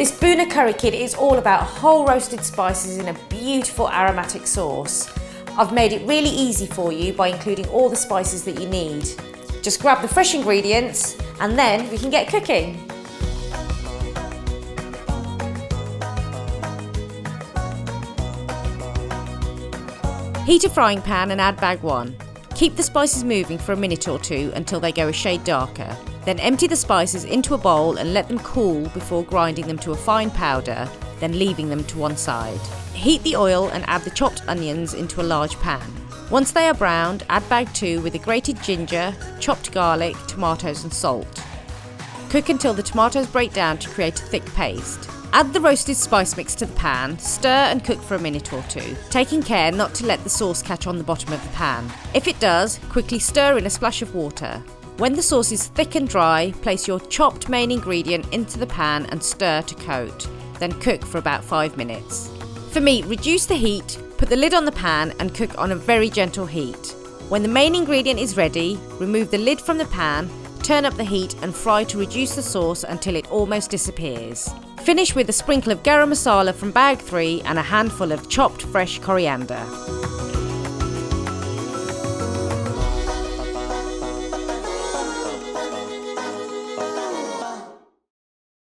This Bhuna Curry Kit is all about whole roasted spices in a beautiful aromatic sauce. I've made it really easy for you by including all the spices that you need. Just grab the fresh ingredients and then we can get cooking. Heat a frying pan and add bag 1. Keep the spices moving for a minute or two until they go a shade darker. Then empty the spices into a bowl and let them cool before grinding them to a fine powder, then leaving them to one side. Heat the oil and add the chopped onions into a large pan. Once they are browned, add bag 2 with the grated ginger, chopped garlic, tomatoes and salt. Cook until the tomatoes break down to create a thick paste. Add the roasted spice mix to the pan, stir and cook for a minute or two, taking care not to let the sauce catch on the bottom of the pan. If it does, quickly stir in a splash of water. When the sauce is thick and dry, place your chopped main ingredient into the pan and stir to coat, then cook for about 5 minutes. For meat, reduce the heat, put the lid on the pan and cook on a very gentle heat. When the main ingredient is ready, remove the lid from the pan, turn up the heat and fry to reduce the sauce until it almost disappears. Finish with a sprinkle of garam masala from bag 3 and a handful of chopped fresh coriander.